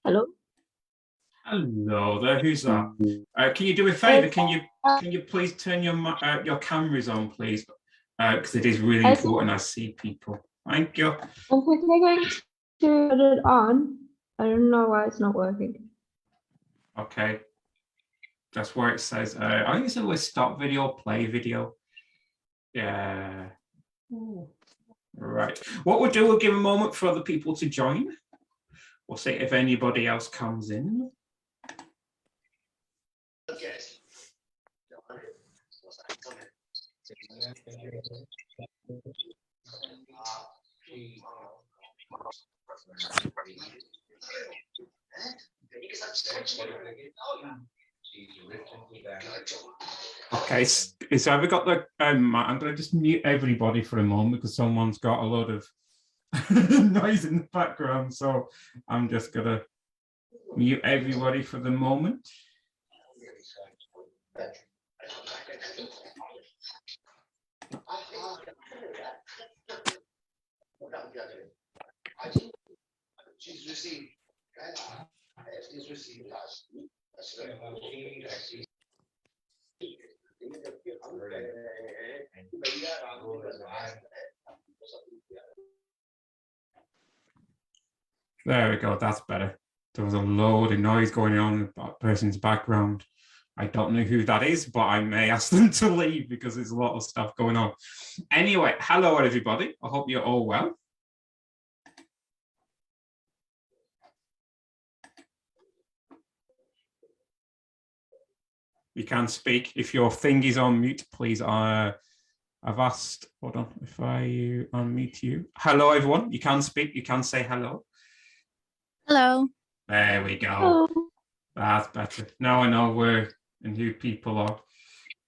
Hello. Hello there. Who's that? Can you do a favor? Can you please turn your cameras on, please? Because it is really important. I see people. Thank you. I'm quickly going to put it on. I don't know why it's not working. Okay. That's where it says. I think it's always stop video, play video. Yeah. Right. What we'll do, we'll give a moment for other people to join. We'll see if anybody else comes in. Okay, so we got the. I'm going to just mute everybody for a moment because someone's got a lot of noise in the background. So I'm just going to mute everybody for the moment. There we go, that's better. There was a load of noise going on in that person's background. I don't know who that is, but I may ask them to leave because there's a lot of stuff going on. Anyway, hello everybody. I hope you're all well. You can speak. If your thing is on mute, please. I've asked, hold on, if I unmute you. Hello everyone, you can speak, you can say hello. Hello. There we go. Hello. That's better. Now I know where and who people are.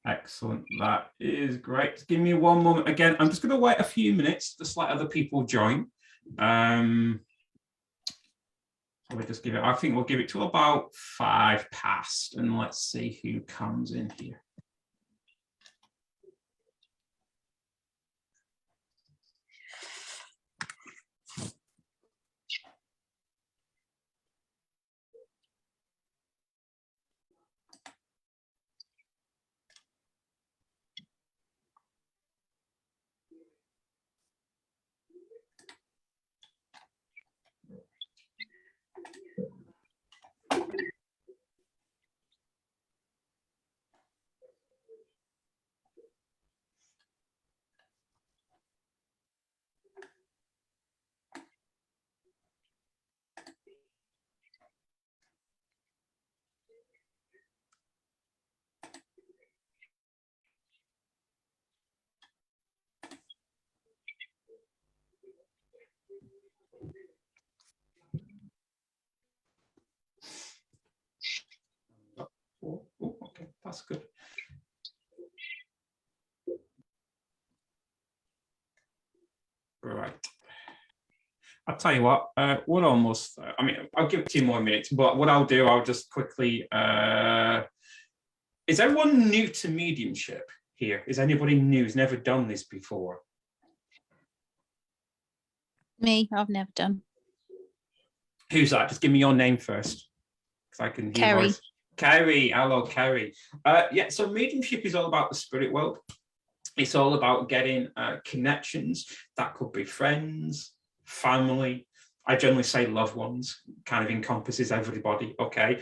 Excellent. That is great. Give me one moment. Again, I'm just going to wait a few minutes just let other people join. So we'll just give it, I think we'll give it to about 5 past and let's see who comes in here. Oh, okay, that's good. Right. I'll tell you what, we're almost, I mean, I'll give it 2 more minutes, but what I'll do, I'll just quickly, is everyone new to mediumship here? Is anybody new who's never done this before? Me, I've never done. Who's that? Just give me your name first, because I can hear Kerry. voice. Kerry, hello, Kerry. Yeah, so mediumship is all about the spirit world. It's all about getting connections. That could be friends, family. I generally say loved ones, kind of encompasses everybody, okay?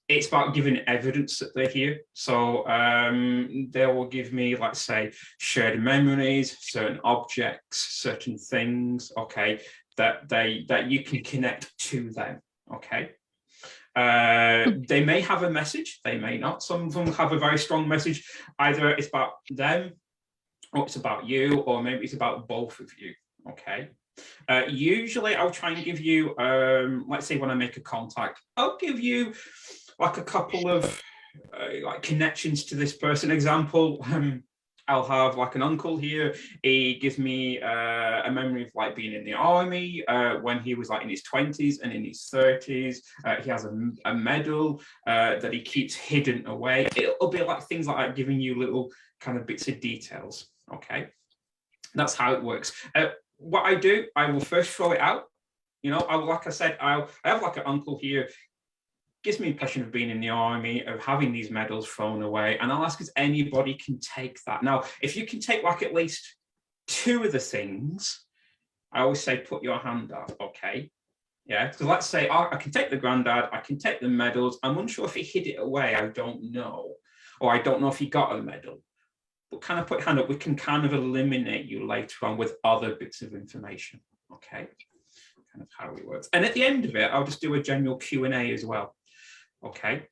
It's about giving evidence that they're here. So they will give me, let's say, shared memories, certain objects, certain things, okay, that you can connect to them, okay? They may have a message, they may not. Some of them have a very strong message. Either it's about them, or it's about you, or maybe it's about both of you, okay? Usually I'll try and give you, let's say when I make a contact, I'll give you like a couple of like connections to this person. Example, I'll have like an uncle here. He gives me a memory of like being in the army when he was like in his 20s and in his 30s. He has a medal that he keeps hidden away. It'll be like things like that, giving you little kind of bits of details. Okay, that's how it works. What I do, I will first throw it out. You know, like I said, I have like an uncle here, gives me the impression of being in the army, of having these medals thrown away. And I'll ask if anybody can take that. Now, if you can take like at least 2 of the things, I always say, put your hand up, okay? Yeah, so let's say I can take the granddad, I can take the medals. I'm unsure if he hid it away, I don't know. Or I don't know if he got a medal. But kind of put your hand up, we can kind of eliminate you later on with other bits of information, okay? Kind of how it works. And at the end of it, I'll just do a general Q&A as well, okay?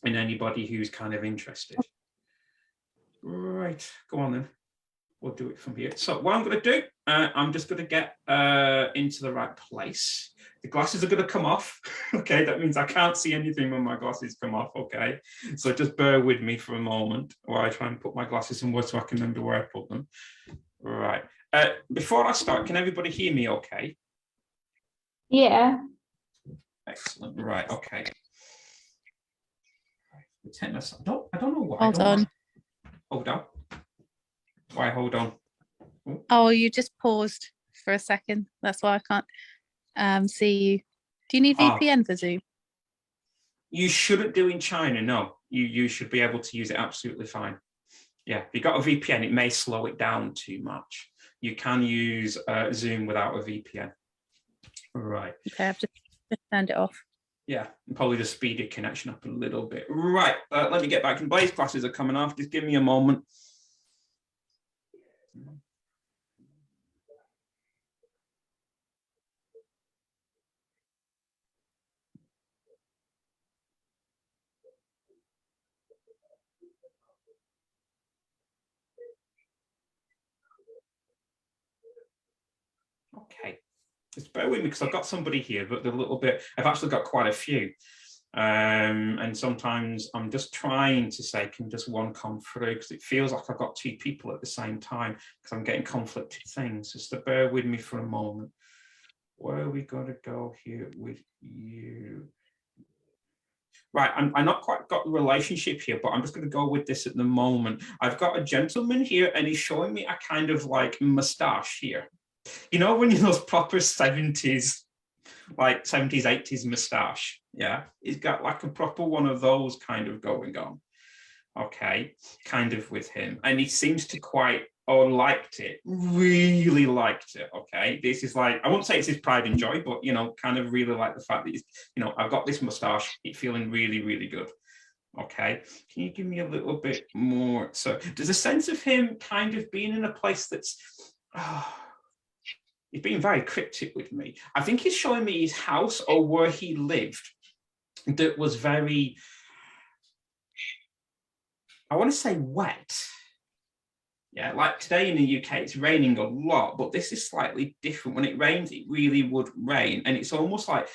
And anybody who's kind of interested. Right, go on then. We'll do it from here. So what I'm going to do, I'm just going to get into the right place. The glasses are going to come off. Okay, that means I can't see anything when my glasses come off. Okay, so just bear with me for a moment while I try and put my glasses somewhere so I can remember where I put them. Right. Before I start, can everybody hear me okay? Yeah. Excellent. Right. Okay. I don't know why. Hold on. Hold on. Why? Hold on. Oh, you just paused for a second. That's why I can't see you. Do you need VPN for Zoom? You shouldn't do in China, no. You should be able to use it absolutely fine. Yeah, if you've got a VPN, it may slow it down too much. You can use Zoom without a VPN. Right. Okay, I've just turned it off. Yeah, probably just speed your connection up a little bit. Right, let me get back. Blaze classes are coming off. Just give me a moment. Okay, just bear with me because I've got somebody here, but they're a little bit, I've actually got quite a few. And sometimes I'm just trying to say, can just one come through? Because it feels like I've got 2 people at the same time because I'm getting conflicted things. Just to bear with me for a moment. Where are we going to go here with you? Right, I'm not quite got the relationship here, but I'm just going to go with this at the moment. I've got a gentleman here and he's showing me a kind of like mustache here. You know, when you're those proper 70s, like 70s, 80s mustache. Yeah, he's got like a proper one of those kind of going on. Okay, kind of with him. And he seems to quite, or liked it, really liked it. Okay, this is like, I won't say it's his pride and joy, but, you know, kind of really like the fact that he's, you know, I've got this mustache, it's feeling really, really good. Okay, can you give me a little bit more? So there's a sense of him kind of being in a place that's, he's being very cryptic with me. I think he's showing me his house or where he lived that was very, I want to say wet. Yeah, like today in the UK, it's raining a lot, but this is slightly different. When it rains, it really would rain. And it's almost like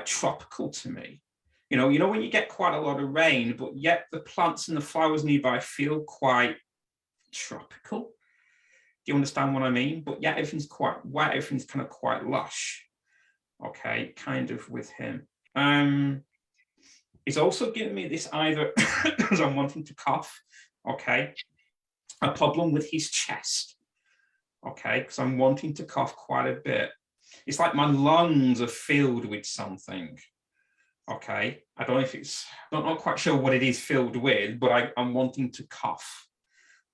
tropical to me. You know, when you get quite a lot of rain, but yet the plants and the flowers nearby feel quite tropical. Do you understand what I mean? But yeah, everything's quite wet, everything's kind of quite lush. Okay, kind of with him. He's also giving me this either because I'm wanting to cough, okay, a problem with his chest, okay, because I'm wanting to cough quite a bit. It's like my lungs are filled with something, okay. I don't know if it's, I'm not quite sure what it is filled with, but I'm wanting to cough,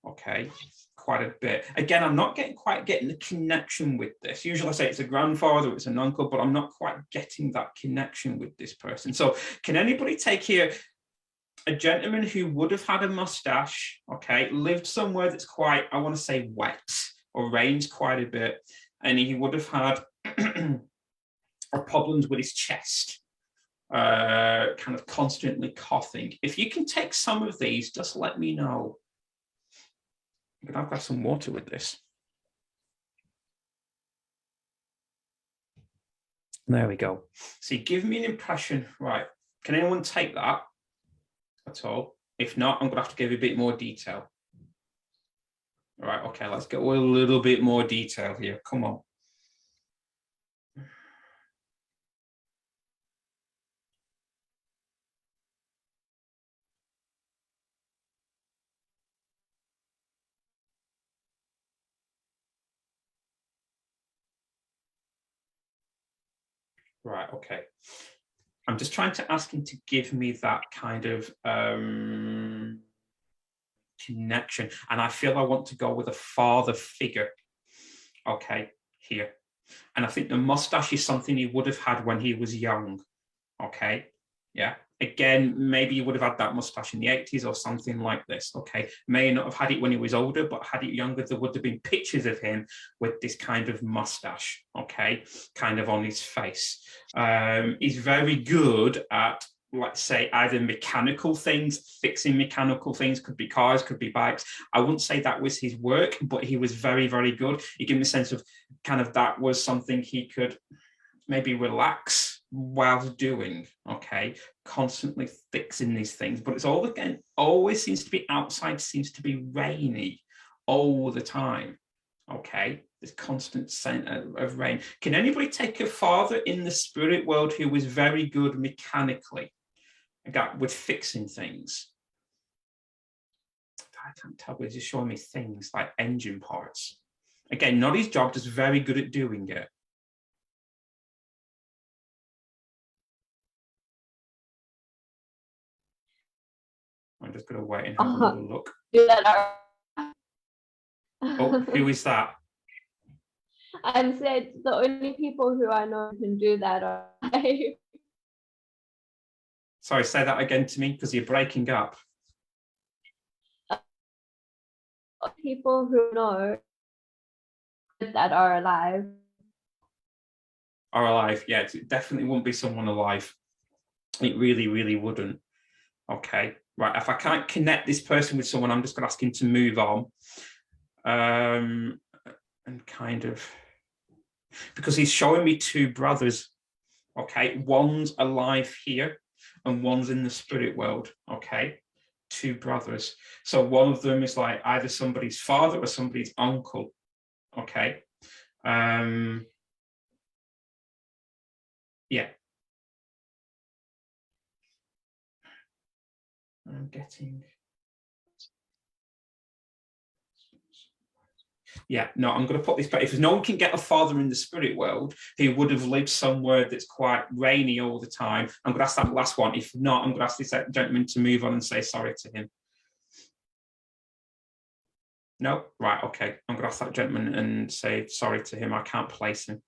okay, quite a bit. Again, I'm not quite getting the connection with this. Usually I say it's a grandfather, it's an uncle, but I'm not quite getting that connection with this person. So can anybody take here a gentleman who would have had a mustache, okay, lived somewhere that's quite, I want to say wet or rains quite a bit, and he would have had problems with his chest, kind of constantly coughing. If you can take some of these, just let me know. I'm gonna have some water with this. There we go. So you give me an impression, right? Can anyone take that at all? If not, I'm gonna have to give you a bit more detail. All right, okay, let's get a little bit more detail here. Come on. Right, okay. I'm just trying to ask him to give me that kind of connection. And I feel I want to go with a father figure. Okay, here. And I think the mustache is something he would have had when he was young. Okay, yeah. Again, maybe he would have had that mustache in the 80s or something like this. Okay, may not have had it when he was older, but had it younger, there would have been pictures of him with this kind of mustache, okay, kind of on his face. He's very good at, let's say, either mechanical things, fixing mechanical things, could be cars, could be bikes. I wouldn't say that was his work, but he was very, very good. He gave me a sense of kind of that was something he could maybe relax while doing, okay, constantly fixing these things. But it's all, again, always seems to be outside, seems to be rainy all the time, okay? This constant scent of rain. Can anybody take a father in the spirit world who was very good mechanically with fixing things? I can't tell, but he's just showing me things like engine parts. Again, not his job, just very good at doing it. I'm just going to wait and have a little look. Do that. Oh, who is that? I said the only people who I know can do that are Sorry, say that again to me because you're breaking up. people who know that are alive. Are alive, yeah, it definitely wouldn't be someone alive. It really, really wouldn't. Okay, right, if I can't connect this person with someone, I'm just going to ask him to move on. And kind of, because he's showing me two brothers, okay? One's alive here and one's in the spirit world, okay? Two brothers. So one of them is like either somebody's father or somebody's uncle, okay? Yeah. I'm getting... Yeah, no, I'm going to put this back. If no one can get a father in the spirit world who would have lived somewhere that's quite rainy all the time, I'm going to ask that last one. If not, I'm going to ask this gentleman to move on and say sorry to him. No? Right, okay. I'm going to ask that gentleman and say sorry to him. I can't place him.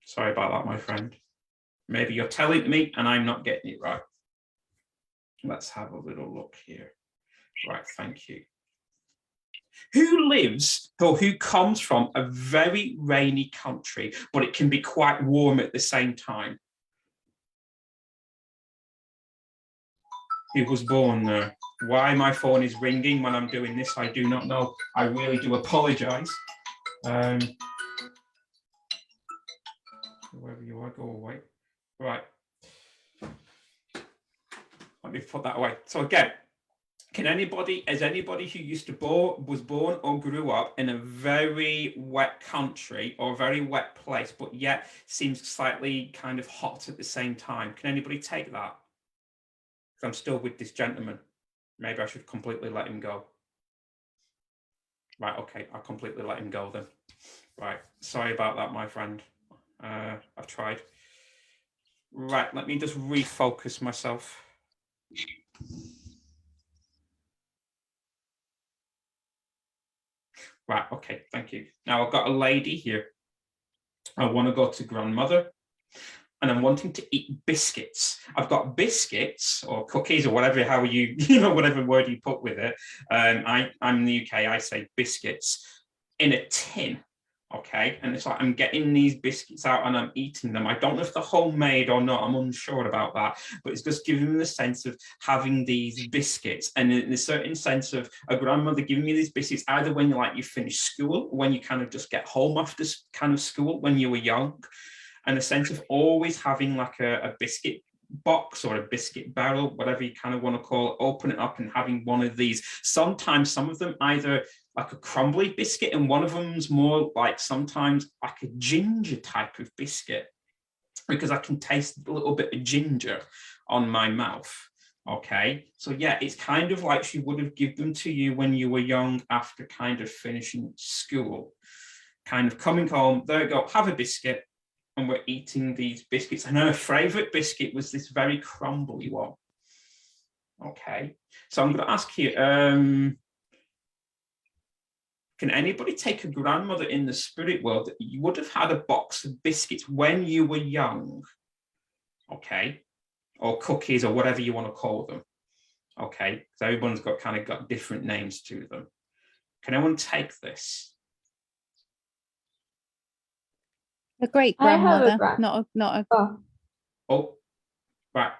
Sorry about that, my friend. Maybe you're telling me and I'm not getting it right. Let's have a little look here. Right, thank you. Who lives or who comes from a very rainy country, but it can be quite warm at the same time? Who was born there? Why my phone is ringing when I'm doing this, I do not know. I really do apologize. Wherever you are, go away. Right. Let me put that away. So again, is anybody who was born or grew up in a very wet country or a very wet place, but yet seems slightly kind of hot at the same time? Can anybody take that? Because I'm still with this gentleman. Maybe I should completely let him go. Right, okay, I'll completely let him go then. Right, sorry about that, my friend. I've tried. Right, let me just refocus myself. Right, okay, thank you. Now I've got a lady here. I want to go to grandmother and I'm wanting to eat biscuits. I've got biscuits or cookies or whatever, how you whatever word you put with it. I'm in the UK, I say biscuits in a tin. Okay, and it's like I'm getting these biscuits out and I'm eating them. I don't know if they're homemade or not. I'm unsure about that, but it's just giving me the sense of having these biscuits, and in a certain sense of a grandmother giving me these biscuits either when you finish school, or when you kind of just get home after kind of school when you were young, and a sense of always having like a biscuit box or a biscuit barrel, whatever you kind of want to call it, open it up and having one of these. Sometimes some of them either like a crumbly biscuit and one of them's more like sometimes like a ginger type of biscuit, because I can taste a little bit of ginger on my mouth. Okay, so yeah, it's kind of like she would have given them to you when you were young after kind of finishing school, kind of coming home, there you go, have a biscuit. and we're eating these biscuits. And her favorite biscuit was this very crumbly one. Okay, so I'm going to ask you, can anybody take a grandmother in the spirit world that you would have had a box of biscuits when you were young? Okay, or cookies or whatever you want to call them. Okay, so everyone's got different names to them. Can anyone take this? A great I have a grandmother, not a. Oh, right.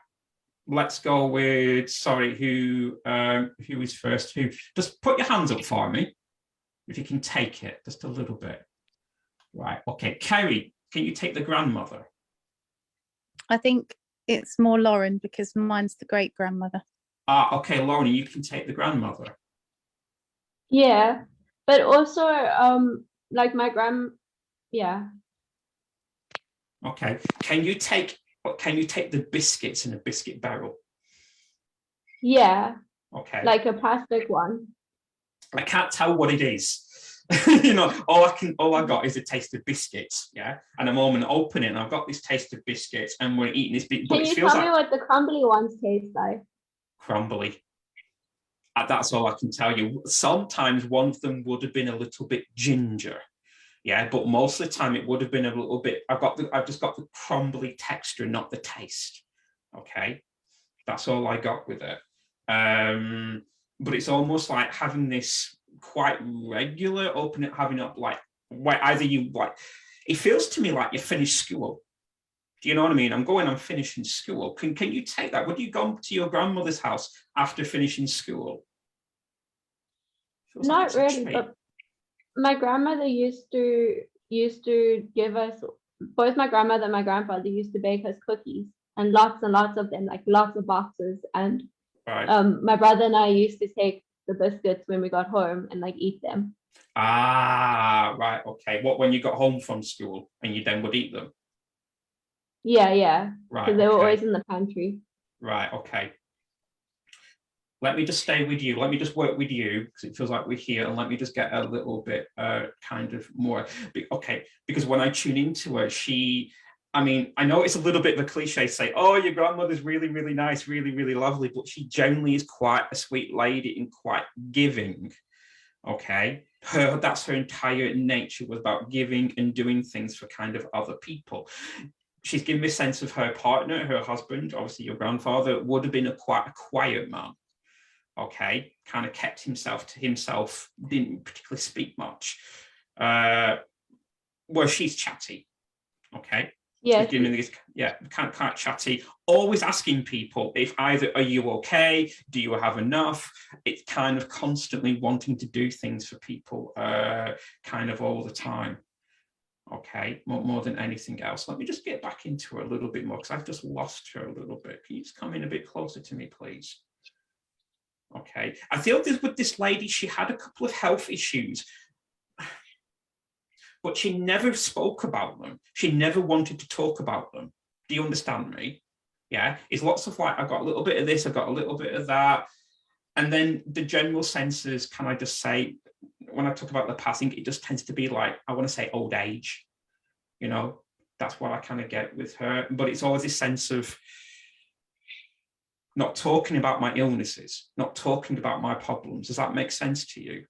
Let's go with, sorry, who is first? Who? Just put your hands up for me, if you can take it, just a little bit. Right, okay. Kerry, can you take the grandmother? I think it's more Lauren because mine's the great grandmother. Okay, Lauren, you can take the grandmother. Yeah, but also like yeah. Okay, can you take the biscuits in a biscuit barrel? Yeah, Okay. like a plastic one. I can't tell what it is. You know, all I got is a taste of biscuits, yeah. And a moment open it, and I've got this taste of biscuits, and we're eating this bit. But Can it you feels tell me like what the crumbly ones taste like? crumbly. That's all I can tell you. Sometimes one of them would have been a little bit ginger, yeah, but most of the time it would have been a little bit. I've just got the crumbly texture, not the taste. Okay, that's all I got with it. But it's almost like having this quite regular having up like where either you like. It feels to me like you finished school. Do you know what I mean? I'm finishing school. Can you take that? Would you go to your grandmother's house after finishing school? Not really, but my grandmother used to give us, both my grandmother and my grandfather used to bake us cookies, and lots of them, like lots of boxes. And right. My brother and I used to take the biscuits when we got home and like eat them. Right, okay. What, when you got home from school and you then would eat them? Yeah. Right. Because they were always in the pantry. Right, okay. Let me just stay with you. Let me just work with you because it feels like we're here, and let me just get a little bit kind of more. Okay, because when I tune into her, I mean, I know it's a little bit of a cliche to say, oh, your grandmother's really, really nice, really, really lovely, but she generally is quite a sweet lady and quite giving. Okay, that's her entire nature, was about giving and doing things for kind of other people. She's given me a sense of her partner, her husband, obviously your grandfather, would have been quite a quiet man. Okay, kind of kept himself to himself, didn't particularly speak much. Where she's chatty. Okay. Yeah. Kind of chatty, always asking people if either, are you okay? Do you have enough? It's kind of constantly wanting to do things for people, kind of all the time. Okay, more than anything else. Let me just get back into her a little bit more because I've just lost her a little bit. Can you just come in a bit closer to me, please? Okay, I feel with this lady, she had a couple of health issues, but she never spoke about them. She never wanted to talk about them. Do you understand me? Yeah, it's lots of like, I've got a little bit of this, I've got a little bit of that. And then the general senses, can I just say, when I talk about the passing, it just tends to be like, I want to say old age. You know, that's what I kind of get with her. But it's always this sense of not talking about my illnesses, not talking about my problems. Does that make sense to you?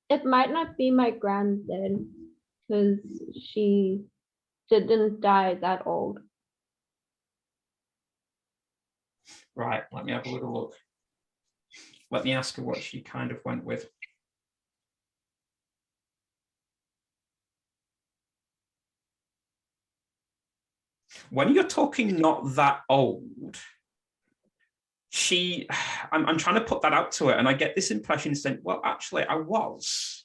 It might not be my grand then, because she didn't die that old. Right, let me have a little look. Let me ask her what she kind of went with. When you're talking not that old, I'm trying to put that out to her, and I get this impression saying, well, actually, I was.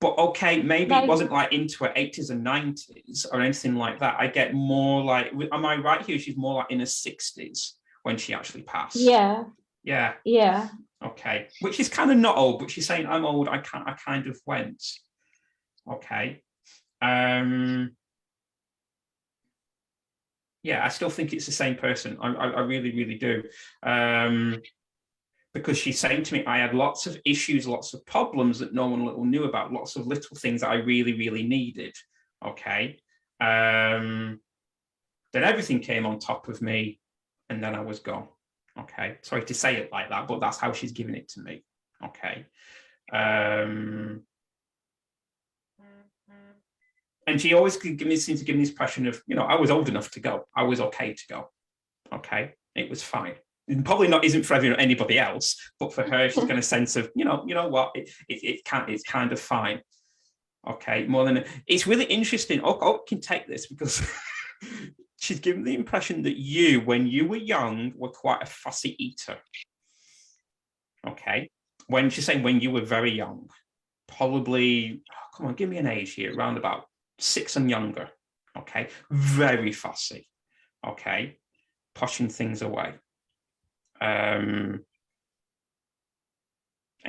But okay, maybe it wasn't like into her 80s and 90s or anything like that. I get more like, am I right here? She's more like in her 60s when she actually passed. Yeah. Yeah. Okay. Which is kind of not old, but she's saying, I'm old. I kind of went. Okay. Yeah, I still think it's the same person. I really, really do. Because she's saying to me, I had lots of issues, lots of problems that no one knew about, lots of little things that I really, really needed. Okay. Then everything came on top of me, and then I was gone. Okay. Sorry to say it like that, but that's how she's giving it to me. Okay. And she always seems to give me this impression of, I was old enough to go. I was okay to go. Okay. It was fine. And probably isn't for anybody else, but for her, she's got a sense of, you know what, it's kind of fine. Okay, more than it's really interesting. I can take this because she's given the impression that you, when you were young, were quite a fussy eater. Okay, when she's saying when you were very young, probably, come on, give me an age here, around about 6 and younger. Okay, very fussy. Okay, pushing things away. And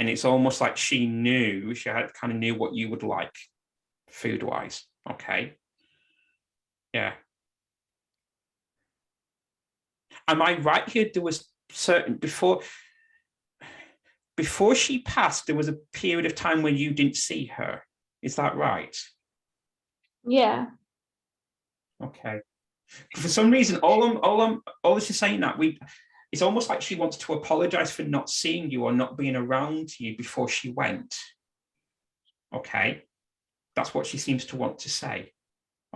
it's almost like she kind of knew what you would like food wise. Okay. Yeah. Am I right here? There was certain before she passed, there was a period of time when you didn't see her. Is that right? Yeah. Okay. For some reason, all this is saying that it's almost like she wants to apologize for not seeing you or not being around you before she went. Okay. That's what she seems to want to say.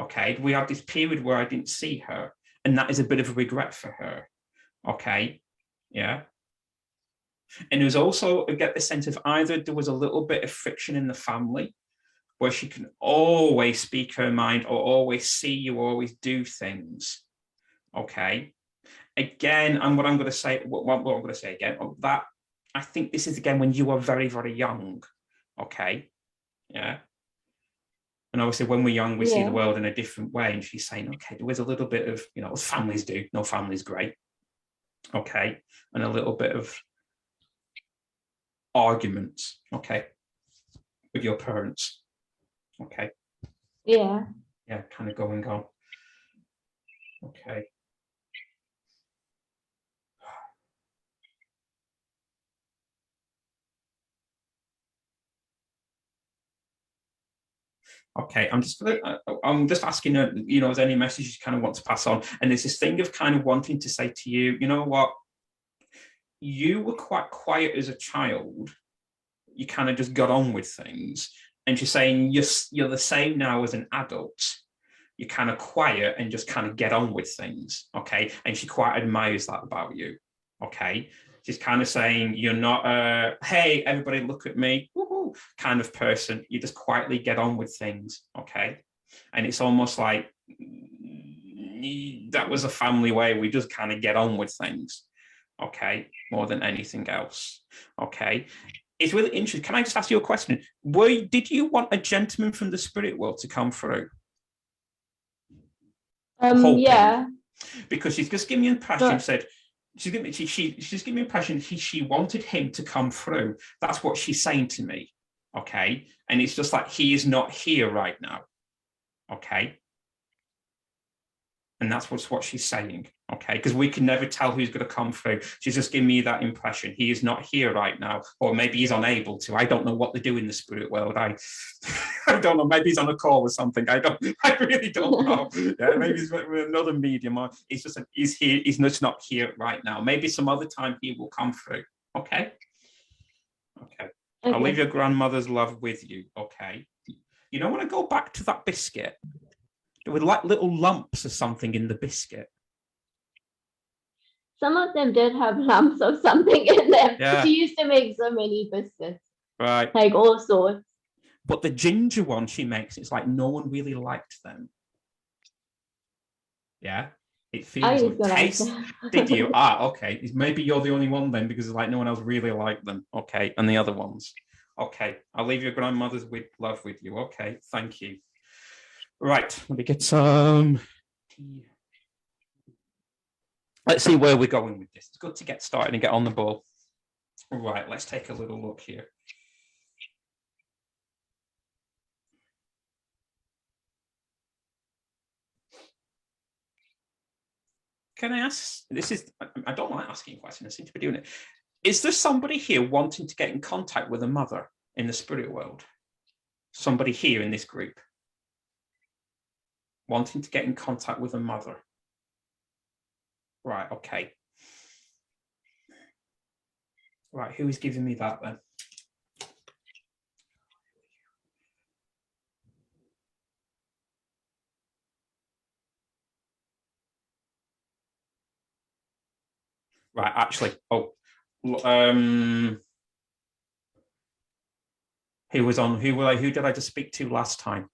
Okay. We had this period where I didn't see her, and that is a bit of a regret for her. Okay. Yeah. And there's also, I get the sense of either there was a little bit of friction in the family where she can always speak her mind or always see you, always do things. Okay. Again, and what I'm going to say, what I'm going to say again, that I think this is again when you are very, very young. Okay. Yeah. And obviously when we're young, we see the world in a different way. And she's saying, okay, there was a little bit of, as families do, no family's great. Okay. And a little bit of arguments, okay, with your parents. Okay. Yeah. Yeah, kind of going on. Okay. Okay, I'm just asking her, is there any message you kind of want to pass on? And there's this thing of kind of wanting to say to you, you know what, you were quite quiet as a child. You kind of just got on with things. And she's saying you're the same now as an adult. You're kind of quiet and just kind of get on with things. Okay. And she quite admires that about you. Okay. She's kind of saying you're not hey, everybody look at me, woohoo, kind of person. You just quietly get on with things. Okay. And it's almost like that was a family way. We just kind of get on with things. Okay. More than anything else. Okay. It's really interesting. Can I just ask you a question? Did you want a gentleman from the spirit world to come through? Yeah. Because she's just giving me an impression, she's giving me an impression she wanted him to come through. That's what she's saying to me. Okay. And it's just like, he is not here right now. Okay. And that's what she's saying. Okay. Because we can never tell who's going to come through. She's just giving me that impression. He is not here right now. Or maybe he's unable to. I don't know what they do in the spirit world. I don't know. Maybe he's on a call or something. I really don't know. Yeah, maybe he's with another medium. Or he's just he's here. He's just not here right now. Maybe some other time he will come through. Okay. Okay. I'll leave your grandmother's love with you. Okay. You don't want to go back to that biscuit. There were like little lumps or something in the biscuit. Some of them did have lumps of something in them. Yeah. She used to make so many biscuits. Right. Like all sorts. But the ginger one she makes, it's like no one really liked them. Yeah. It feels like taste. Did you? Okay. Maybe you're the only one then, because it's like no one else really liked them. Okay. And the other ones. Okay. I'll leave your grandmother's love with you. Okay. Thank you. Right. Let me get some tea. Let's see where we're going with this. It's good to get started and get on the ball. Right. Let's take a little look here. Can I ask, I don't like asking questions, I seem to be doing it. Is there somebody here wanting to get in contact with a mother in the spirit world? Somebody here in this group? wanting to get in contact with a mother. Right, okay. Right, who is giving me that then? Right, actually, who was on? Who did I just speak to last time?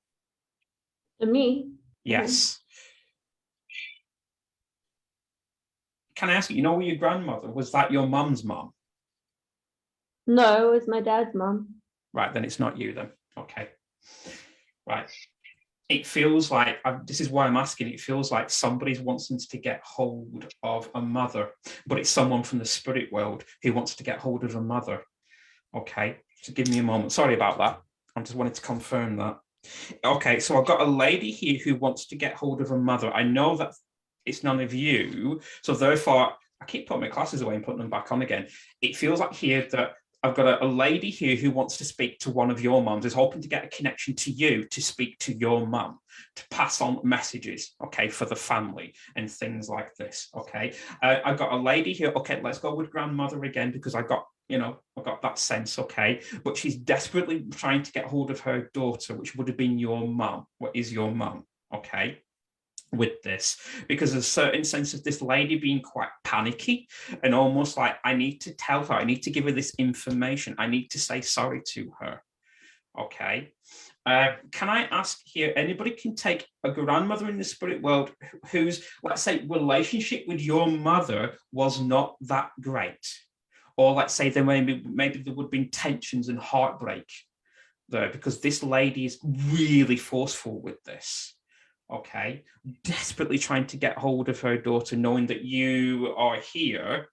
To me. Yes. Can I ask you? You know, your grandmother, was that your mum's mum? No, it was my dad's mom. Right, then it's not you then. Okay. Right. It feels like, this is why I'm asking, it feels like somebody's wanting to get hold of a mother, but it's someone from the spirit world who wants to get hold of a mother. Okay, so give me a moment. Sorry about that. I just wanted to confirm that. Okay, so I've got a lady here who wants to get hold of a mother. I know that it's none of you, so therefore, I keep putting my glasses away and putting them back on again. It feels like here that I've got a lady here who wants to speak to one of your mums, is hoping to get a connection to you to speak to your mum, to pass on messages, okay, for the family and things like this, okay? I've got a lady here, okay, let's go with grandmother again because I've got that sense, okay? But she's desperately trying to get hold of her daughter, which would have been your mum, what is your mum, okay? With this, because there's a certain sense of this lady being quite panicky and almost like, I need to tell her, I need to give her this information, I need to say sorry to her. Okay. Can I ask here, anybody can take a grandmother in the spirit world whose, let's say, relationship with your mother was not that great, or let's say there maybe there would have been tensions and heartbreak there, because this lady is really forceful with this. Okay, desperately trying to get hold of her daughter, knowing that you are here,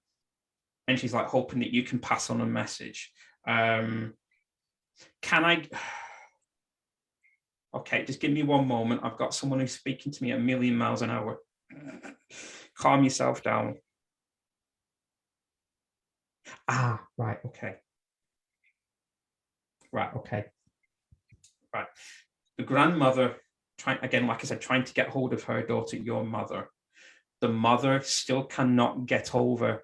and she's like hoping that you can pass on a message. Can I? Okay, just give me one moment. I've got someone who's speaking to me at 1,000,000 miles an hour. Calm yourself down. Right, okay. Right, okay. Right. The grandmother, again, like I said, trying to get hold of her daughter, your mother. The mother still cannot get over.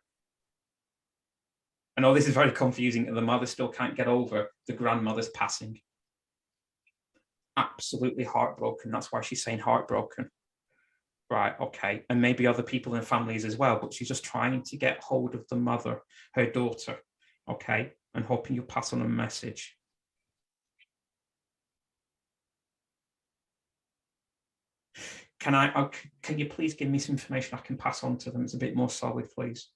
I know this is very confusing, and the mother still can't get over the grandmother's passing. Absolutely heartbroken. That's why she's saying heartbroken. Right, okay. And maybe other people in families as well, but she's just trying to get hold of the mother, her daughter, okay? And hoping you'll pass on a message. Can you please give me some information I can pass on to them? It's a bit more solid, please.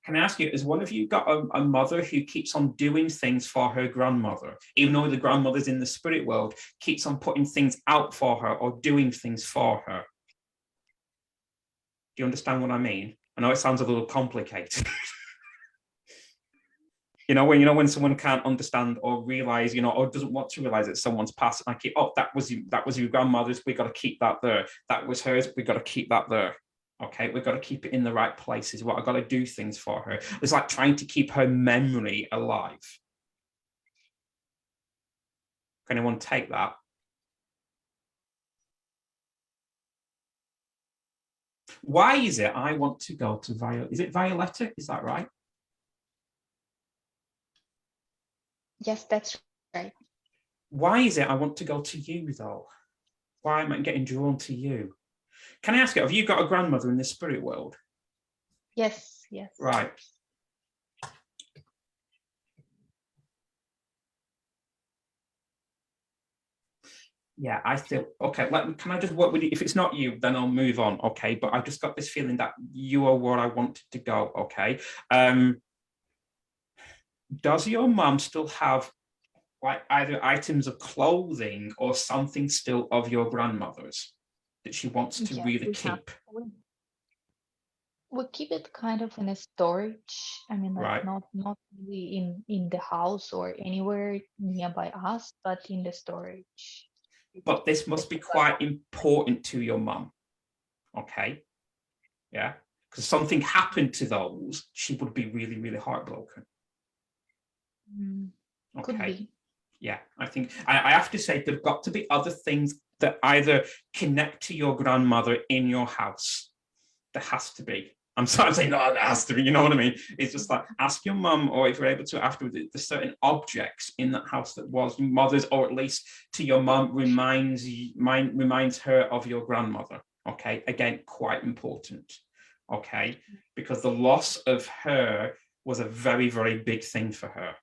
Can I ask you, has one of you got a mother who keeps on doing things for her grandmother, even though the grandmother's in the spirit world, keeps on putting things out for her or doing things for her? Do you understand what I mean? I know it sounds a little complicated. when someone can't understand or realize, or doesn't want to realize that someone's passed, and I keep, that was your grandmother's, we got to keep that there. That was hers, we got to keep that there. Okay, we've got to keep it in the right places. I've got to do things for her. It's like trying to keep her memory alive. Can anyone take that? Why is it I want to go to Violet? Is it Violetta? Is that right? Yes, that's right. Why is it I want to go to you, though? Why am I getting drawn to you? Can I ask you, have you got a grandmother in the spirit world? Yes, yes. Right. Yeah, I feel, okay, can I just work with you? If it's not you, then I'll move on, okay? But I just got this feeling that you are where I wanted to go, okay? Does your mum still have like either items of clothing or something still of your grandmother's that she wants to really keep? We keep it kind of in a storage. I mean, like Right. not really in the house or anywhere nearby us, but in the storage. But this must be quite important to your mum, okay? Yeah, because something happened to those, she would be really, really heartbroken. Could Okay. be. Yeah, I think I have to say there've got to be other things that either connect to your grandmother in your house. There has to be. I'm sorry, I'm saying no, there has to be. You know what I mean? It's just like ask your mum, or if you're able to afterwards, there's certain objects in that house that was your mother's, or at least to your mum reminds her of your grandmother. Okay, again, quite important. Okay, because the loss of her was a very, very big thing for her.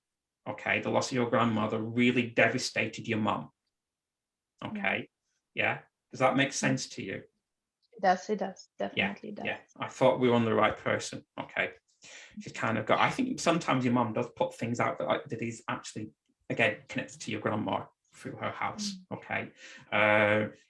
Okay, the loss of your grandmother really devastated your mum. Okay, yeah. Does that make sense to you? It does. It does. Yeah, Definitely does. yeah. I thought we were on the right person. Okay, she's kind of got. I think sometimes your mum does put things out that is actually again connected to your grandma through her house. Okay,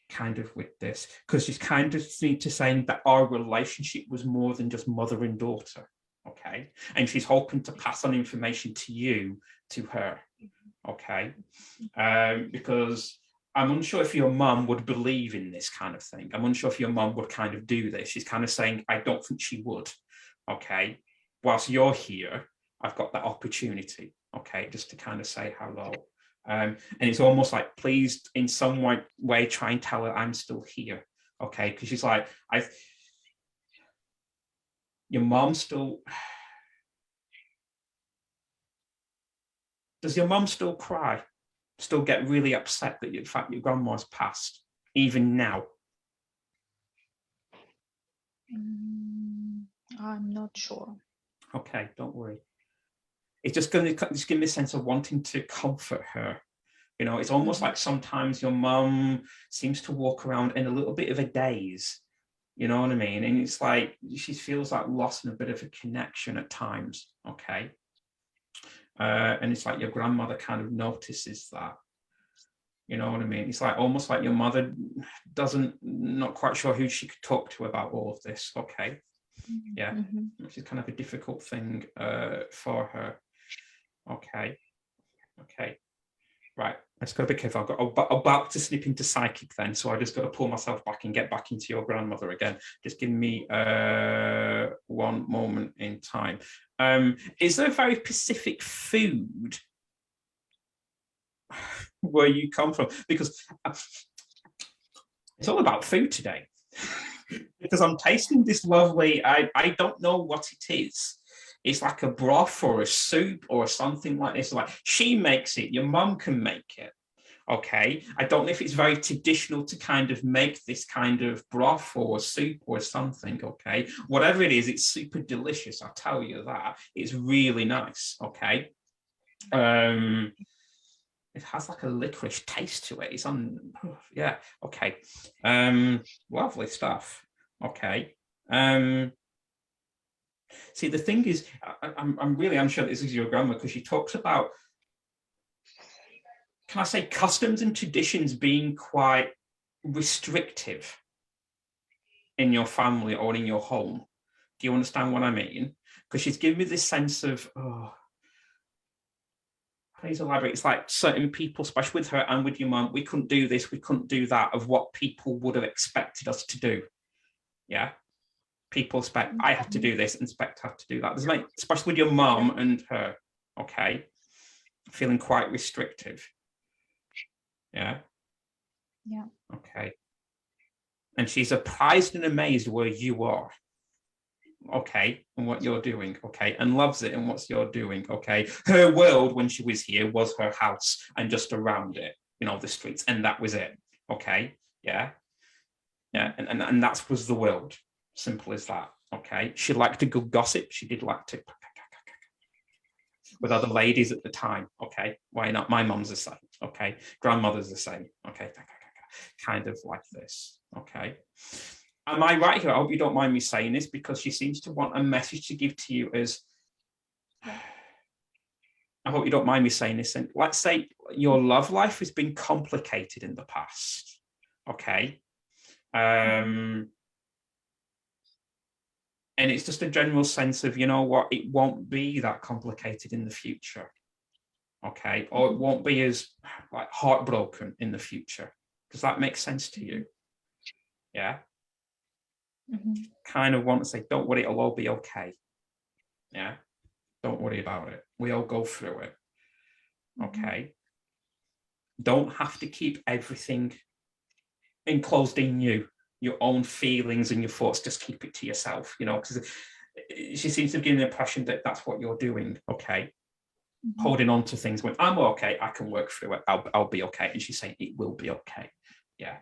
kind of with this because she's kind of saying that our relationship was more than just mother and daughter. Okay, and she's hoping to pass on information to you to her. Okay, because I'm unsure if your mum would believe in this kind of thing. I'm unsure if your mum would kind of do this. She's kind of saying, I don't think she would. Okay, whilst you're here, I've got that opportunity. Okay, just to kind of say hello. And it's almost like, please, in some way, try and tell her I'm still here. Okay, because she's like, your mom still. Does your mum still cry? Still get really upset that in fact your grandma's passed, even now? I'm not sure. Okay, don't worry. It's just going to just give me a sense of wanting to comfort her. You know, it's almost like sometimes your mum seems to walk around in a little bit of a daze. You know what I mean? And it's like she feels like lost in a bit of a connection at times. Okay. And it's like your grandmother kind of notices that. You know what I mean? It's like almost like your mother not quite sure who she could talk to about all of this. Okay. Yeah. Which is kind of a difficult thing for her. Okay. Okay. Right. I just got to be careful. I'm about to slip into psychic then. So I just got to pull myself back and get back into your grandmother again. Just give me one moment in time. Is there a very specific food where you come from? Because it's all about food today. Because I'm tasting this lovely, I don't know what it is. It's like a broth or a soup or something like this. Like she makes it, your mum can make it. Okay. I don't know if it's very traditional to kind of make this kind of broth or soup or something. Okay. Whatever it is, it's super delicious. I'll tell you that. It's really nice. Okay. It has like a licorice taste to it. It's yeah. Okay. Lovely stuff. Okay. See, the thing is, I'm really unsure this is your grandma because she talks about, can I say, customs and traditions being quite restrictive in your family or in your home. Do you understand what I mean? Because she's giving me this sense of, please elaborate. It's like certain people, especially with her and with your mum, we couldn't do this, we couldn't do that, of what people would have expected us to do. Yeah. People expect I have to do this and expect I have to do that. There's like, especially with your mum and her, okay, feeling quite restrictive. Yeah. Yeah. Okay. And she's surprised and amazed where you are. Okay, and what you're doing, okay, and loves it and what you're doing, okay. Her world when she was here was her house and just around it, you know, the streets, and that was it. Okay, yeah, yeah, and that was the world. Simple as that. Okay, she liked to go gossip. She did like to with other ladies at the time. Okay, why not? My mom's the same. Okay, grandmother's the same. Okay, kind of like this. Okay. Am I right here? I hope you don't mind me saying this because she seems to want a message to give to you as, I hope you don't mind me saying this. And let's say your love life has been complicated in the past. Okay. And it's just a general sense of, you know what, it won't be that complicated in the future. Okay. Or it won't be as like heartbroken in the future. Does that make sense to you? Yeah. Kind of want to say, don't worry, it'll all be okay. Yeah. Don't worry about it. We all go through it. okay? Don't have to keep everything enclosed in you, your own feelings and your thoughts. Just keep it to yourself, you know, because she seems to have given the impression that that's what you're doing, okay? Holding on to things, when I'm okay, I can work through it, I'll be okay. And she's saying it will be okay. Yeah.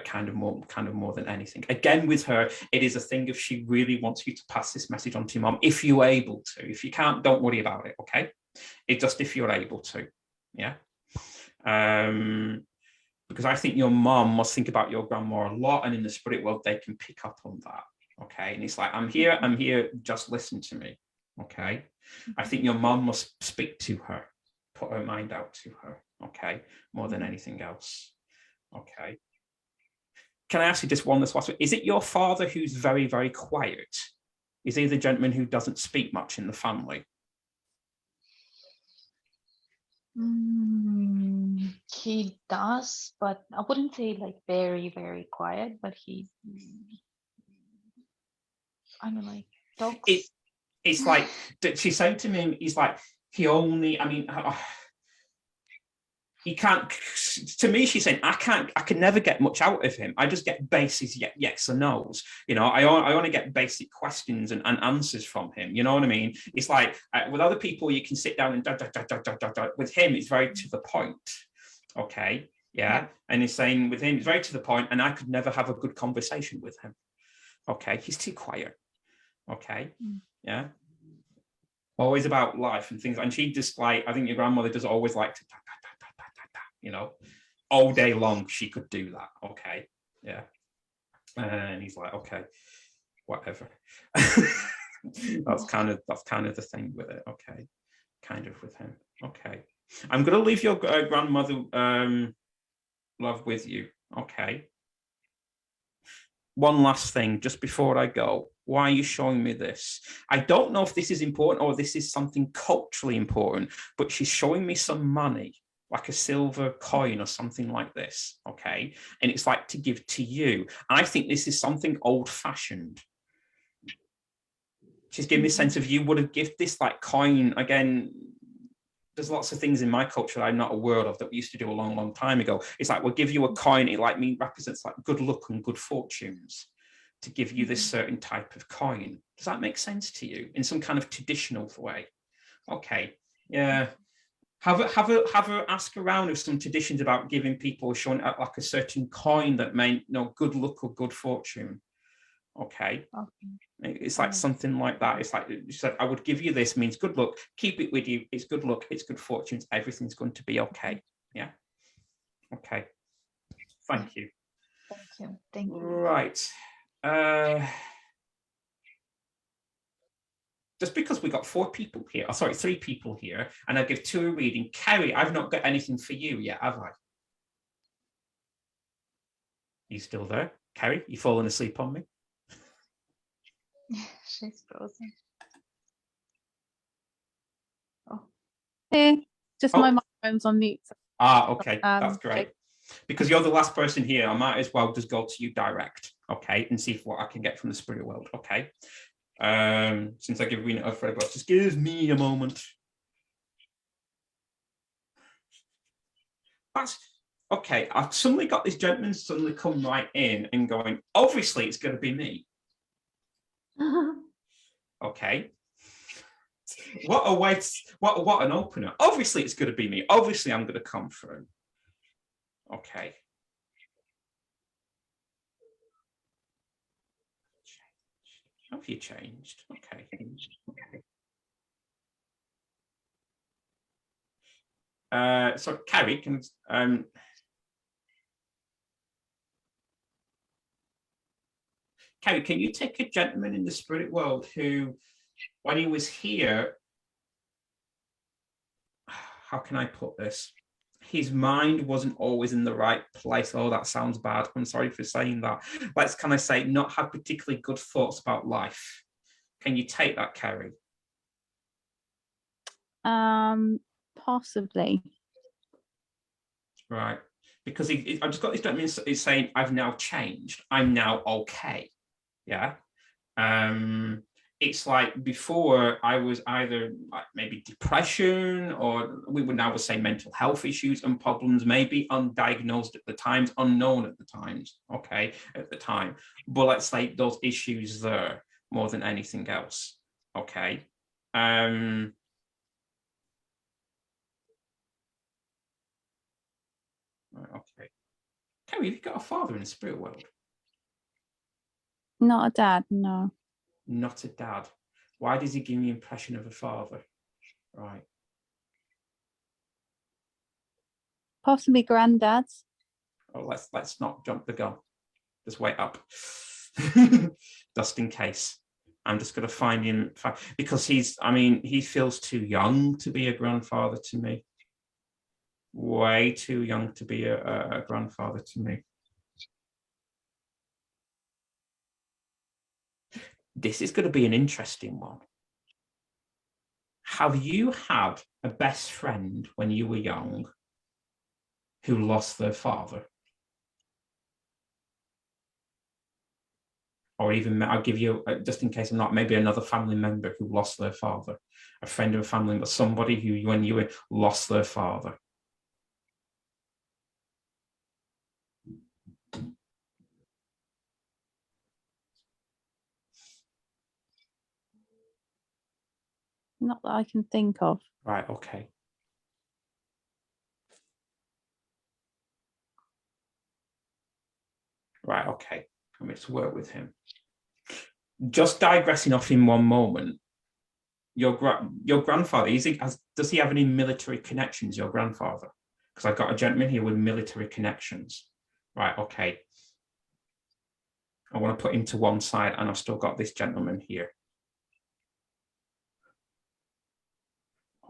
Kind of more than anything. Again, with her, it is a thing if she really wants you to pass this message on to your mom, if you're able to. If you can't, don't worry about it, okay? It's just if you're able to, yeah? Because I think your mom must think about your grandma a lot, and in the spirit world, they can pick up on that, okay? And it's like, I'm here, just listen to me, okay? I think your mom must speak to her, put her mind out to her, okay? More than anything else, okay? Can I ask you just one last one? Is it your father who's very, very quiet? Is he the gentleman who doesn't speak much in the family? He does, but I wouldn't say like very, very quiet, but I mean, like talks. It's like, she's saying to me, he's like, he only, I mean, he can't, to me, she's saying, I can never get much out of him. I just get basic yes or no's. You know, I only get basic questions and answers from him. You know what I mean? It's like, with other people, you can sit down and with him, it's very to the point. Okay. Yeah. And he's saying with him, it's very to the point, and I could never have a good conversation with him. Okay. He's too quiet. Okay. Yeah. Always about life and things. And she just like, I think your grandmother does always like to, you know, all day long she could do that. Okay. Yeah. And he's like, okay, whatever. that's kind of the thing with it. Okay. Kind of with him. Okay. I'm going to leave your grandmother love with you. Okay. One last thing, just before I go. Why are you showing me this? I don't know if this is important or this is something culturally important, but she's showing me some money, like a silver coin or something like this, okay? And it's like to give to you. I think this is something old-fashioned. She's giving me a sense of you would have given this like coin. Again, there's lots of things in my culture that I'm not aware of that we used to do a long, long time ago. It's like, we'll give you a coin. It like represents like good luck and good fortunes, to give you this certain type of coin. Does that make sense to you in some kind of traditional way? Okay, yeah. Have her ask around of some traditions about giving people, showing like a certain coin that meant, you know, good luck or good fortune. Okay. It's like something like that. It's like you said, I would give you this, means good luck, keep it with you, it's good luck, it's good fortunes, everything's going to be okay. Yeah. Okay. Thank you. Thank you. Right. Just because we got 3 people here, and I give 2 a reading. Kerry, I've not got anything for you yet, have I? You still there? Kerry, you falling asleep on me? She's frozen. Oh. Hey, just my microphone's on mute. Okay, that's great. Because you're the last person here, I might as well just go to you direct, okay, and see what I can get from the spirit world, okay? Since I give Rena a Fred, but just give me a moment. That's okay. I've suddenly got this gentleman suddenly come right in and going, obviously it's going to be me. Okay. What a way, what an opener. Obviously it's going to be me. Obviously I'm going to come through. Okay. Have you changed? Okay. So Carrie, can Carrie, can you take a gentleman in the spirit world who, when he was here, how can I put this? His mind wasn't always in the right place. Oh, that sounds bad. I'm sorry for saying that. Let's kind of say not have particularly good thoughts about life. Can you take that, Carrie? Possibly. Right. Because I just got this gentleman is saying, I've now changed. I'm now okay. Yeah. it's like before I was either like maybe depression, or we would now say mental health issues and problems, maybe undiagnosed at the times, unknown at the times, okay, at the time. But let's say those issues there more than anything else, okay. Okay. Kerry, have you got a father in the spirit world? Not a dad, no. Not a dad. Why does he give me the impression of a father? Right. Possibly granddads. Oh, let's not jump the gun. Just wait up. Just in case. I'm just going to find him, because he feels too young to be a grandfather to me. Way too young to be a grandfather to me. This is going to be an interesting one. Have you had a best friend when you were young who lost their father? Or even, I'll give you, just in case I'm not, maybe another family member who lost their father, a friend of a family member, somebody who, when you were, lost their father. Not that I can think of. Right, okay. Right, okay. I'm going to work with him. Just digressing off in one moment, your grandfather, does he have any military connections, your grandfather? Because I've got a gentleman here with military connections. Right, okay. I want to put him to one side, and I've still got this gentleman here.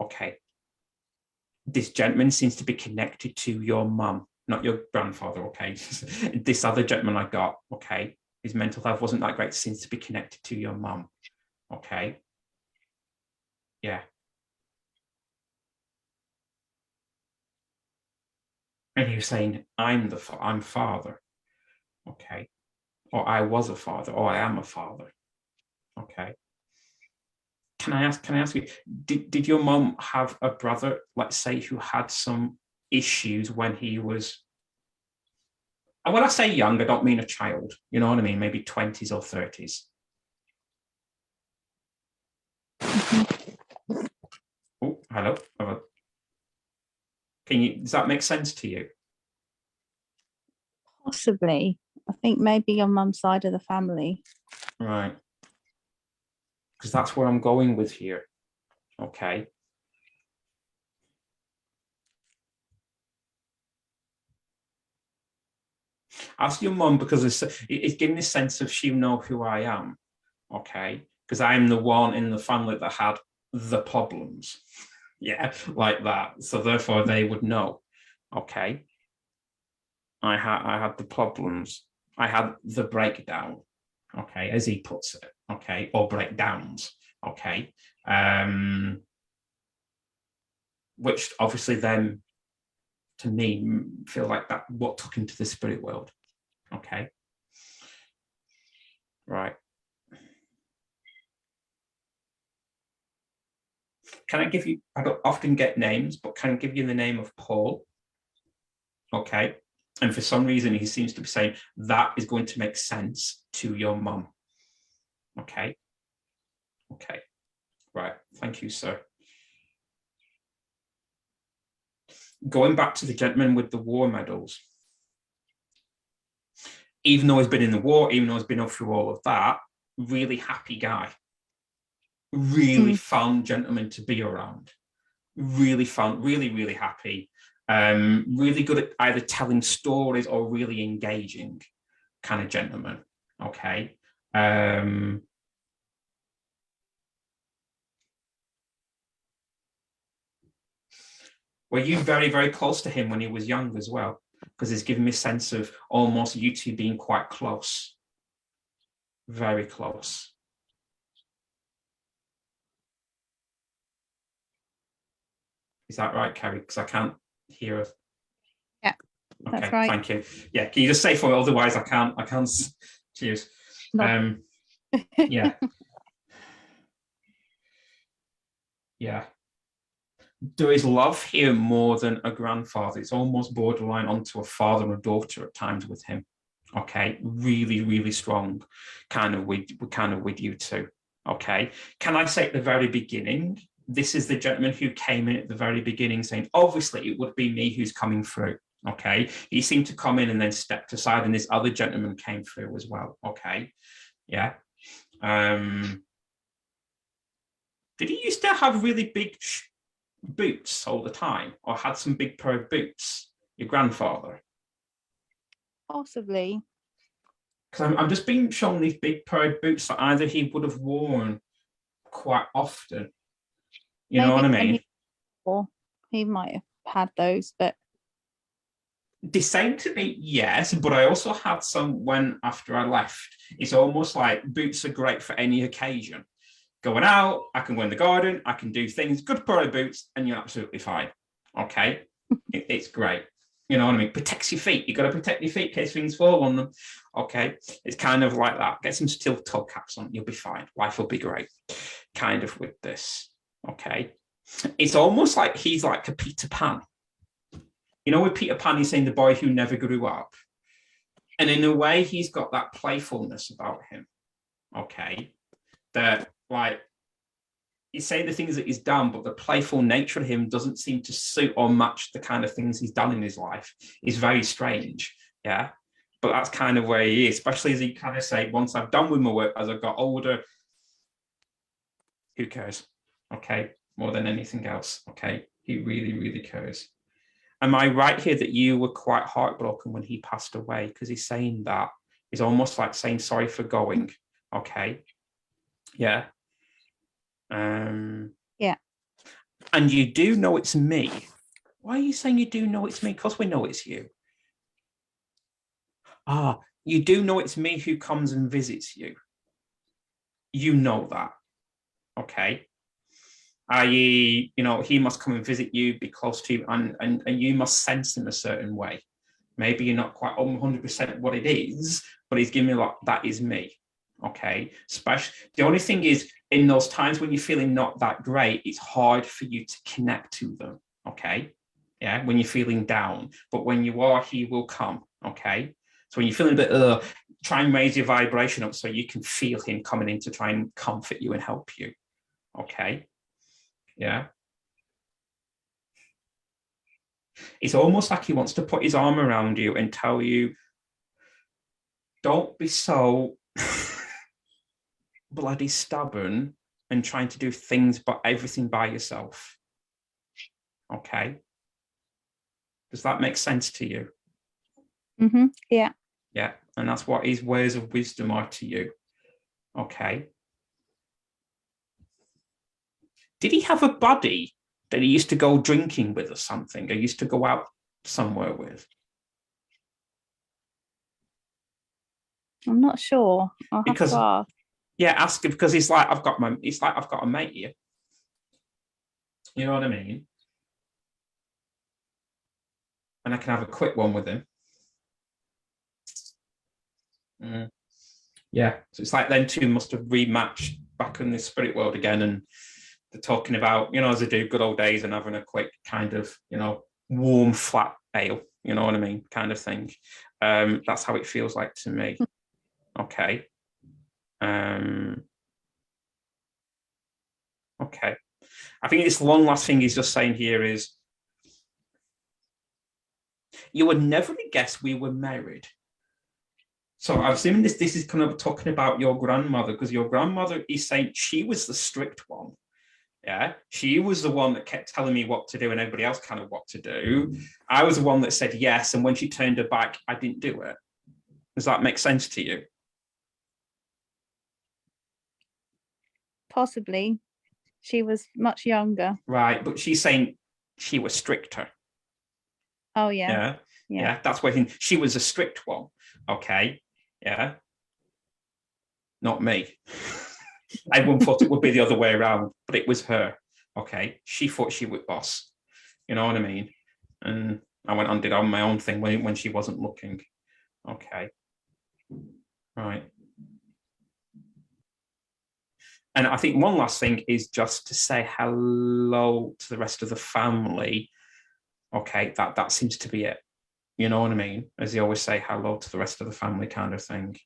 Okay. This gentleman seems to be connected to your mum, not your grandfather, okay? This other gentleman I got, okay, his mental health wasn't that great, seems to be connected to your mum, okay? Yeah. And he was saying, I'm father, okay? Or I was a father, or I am a father, okay? Can I ask you, did your mum have a brother, let's say, who had some issues when he was, and when I say young, I don't mean a child, you know what I mean? Maybe 20s or 30s. Oh, hello. Does that make sense to you? Possibly. I think maybe on mum's side of the family. Right. Because that's where I'm going with here. Okay. Ask your mum, because it's giving this sense of she'll know who I am. Okay. Because I'm the one in the family that had the problems. Yeah, like that. So therefore they would know. Okay. I had the problems. I had the breakdown. Okay, as he puts it. Okay, or breakdowns. Okay. Which obviously then, to me, feel like that what took him to the spirit world. Okay. Right. Can I give you, I don't often get names, but can I give you the name of Paul? Okay. And for some reason, he seems to be saying that is going to make sense to your mum. Okay. Okay. Right. Thank you, sir. Going back to the gentleman with the war medals. Even though he's been in the war, even though he's been through all of that, really happy guy. Really fun gentleman to be around. Really fun, really, really happy. Really good at either telling stories or really engaging kind of gentleman. Okay. Were you very, very close to him when he was young as well? Because it's given me a sense of almost you two being quite close. Very close. Is that right, Kerry? Because I can't hear us. Yeah, okay, that's right. Thank you. Yeah, can you just say for me? Otherwise, I can't. Cheers. No. Yeah. Yeah. There is love here more than a grandfather. It's almost borderline onto a father and a daughter at times with him. Okay, really, really strong, kind of with you too. Okay, can I say at the very beginning, this is the gentleman who came in at the very beginning saying, obviously it would be me who's coming through. Okay, he seemed to come in and then stepped aside, and this other gentleman came through as well. Okay, yeah. Did he used to have really big boots all the time, or had some big pair of boots, your grandfather? Possibly. Because I'm just being shown these big pair of boots that either he would have worn quite often. You know what I mean? He might have had those, but They say to me, yes, but I also had some when after I left. It's almost like boots are great for any occasion. Going out, I can go in the garden, I can do things, good pair of boots, and you're absolutely fine. Okay? It's great. You know what I mean? Protects your feet. You've got to protect your feet in case things fall on them. Okay? It's kind of like that. Get some steel toe caps on, you'll be fine. Life will be great. Kind of with this. Okay? It's almost like he's like a Peter Pan. You know, with Peter Pan, he's saying the boy who never grew up. And in a way, he's got that playfulness about him. Okay? That, like, you say the things that he's done, but the playful nature of him doesn't seem to suit or match the kind of things he's done in his life. It's very strange. Yeah. But that's kind of where he is, especially as he kind of say, once I've done with my work, as I got older, who cares? Okay. More than anything else. Okay. He really, really cares. Am I right here that you were quite heartbroken when he passed away? Because he's saying that. He's almost like saying sorry for going. Okay. Yeah. Yeah. And you do know it's me. Why are you saying you do know it's me? Because we know it's you. You do know it's me who comes and visits you. You know that. Okay. I.e., you know, he must come and visit you, be close to you, and you must sense him a certain way. Maybe you're not quite 100% what it is, but he's giving me like, that is me. Okay. The only thing is, in those times when you're feeling not that great, it's hard for you to connect to them. Okay. Yeah. When you're feeling down, but when you are, he will come. Okay. So when you're feeling a bit, try and raise your vibration up so you can feel him coming in to try and comfort you and help you. Okay. Yeah. It's almost like he wants to put his arm around you and tell you, don't be so bloody stubborn and trying to do things, but everything by yourself. Okay. Does that make sense to you? Mm-hmm. Yeah. Yeah. And that's what his words of wisdom are to you. Okay. Did he have a buddy that he used to go drinking with or something? Or used to go out somewhere with? I'm not sure. I'll have to ask. Yeah, ask him, because it's like I've got a mate here. You know what I mean? And I can have a quick one with him. Yeah, so it's like them two must have rematched back in the spirit world again, and they're talking about, you know, as they do, good old days and having a quick kind of, you know, warm, flat ale, you know what I mean, kind of thing. That's how it feels like to me. Okay. Okay. I think this one last thing he's just saying here is, you would never guess we were married. So I'm assuming this is kind of talking about your grandmother, because your grandmother is saying she was the strict one. Yeah, she was the one that kept telling me what to do and everybody else kind of what to do. I was the one that said yes, and when she turned her back, I didn't do it. Does that make sense to you? Possibly. She was much younger. Right, but she's saying she was stricter. Oh, yeah. Yeah, that's where she was a strict one. Okay, yeah. Not me. Everyone thought it would be the other way around, but it was her. Okay, she thought she was boss. You know what I mean? And I went and did on my own thing when she wasn't looking. Okay, right. And I think one last thing is just to say hello to the rest of the family. Okay, that seems to be it. You know what I mean? As they always say, hello to the rest of the family kind of thing.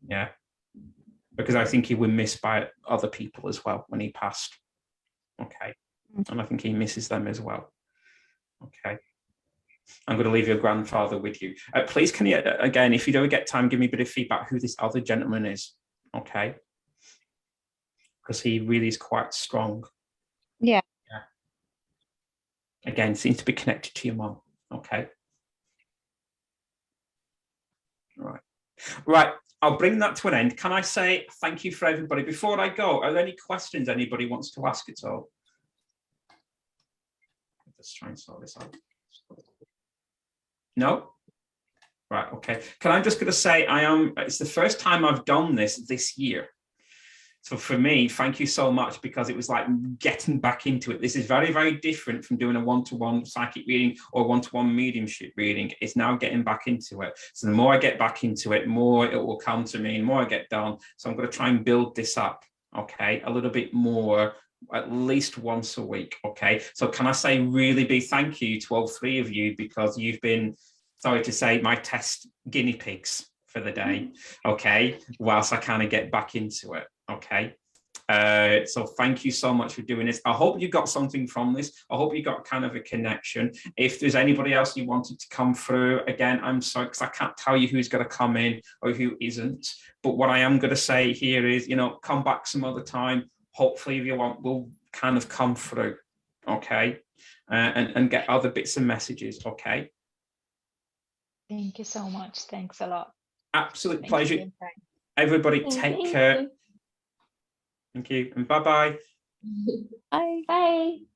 Yeah. Because I think he was missed by other people as well when he passed. Okay. And I think he misses them as well. Okay. I'm going to leave your grandfather with you. Please, can you, again, if you don't get time, give me a bit of feedback who this other gentleman is. Okay. Because he really is quite strong. Yeah. Again, seems to be connected to your mom. Okay. Right. Right. I'll bring that to an end. Can I say thank you for everybody? Before I go, are there any questions anybody wants to ask at all? Let's try and sort this out. No? Right, okay. I'm just going to say it's the first time I've done this year. So for me, thank you so much, because it was like getting back into it. This is very, very different from doing a one-to-one psychic reading or one-to-one mediumship reading. It's now getting back into it. So the more I get back into it, more it will come to me and more I get done. So I'm going to try and build this up, okay, a little bit more, at least once a week, okay? So can I say really big thank you to all three of you, because you've been, sorry to say, my test guinea pigs for the day, okay, whilst I kind of get back into it. Okay, so thank you so much for doing this. I hope you got something from this. I hope you got kind of a connection. If there's anybody else you wanted to come through, again, I'm sorry, because I can't tell you who's going to come in or who isn't. But what I am going to say here is, come back some other time. Hopefully, if you want, we'll kind of come through, okay, and get other bits and messages, okay. Thank you so much. Thanks a lot. Absolute pleasure. Everybody, take care. Thank you, and bye-bye. Bye. Bye.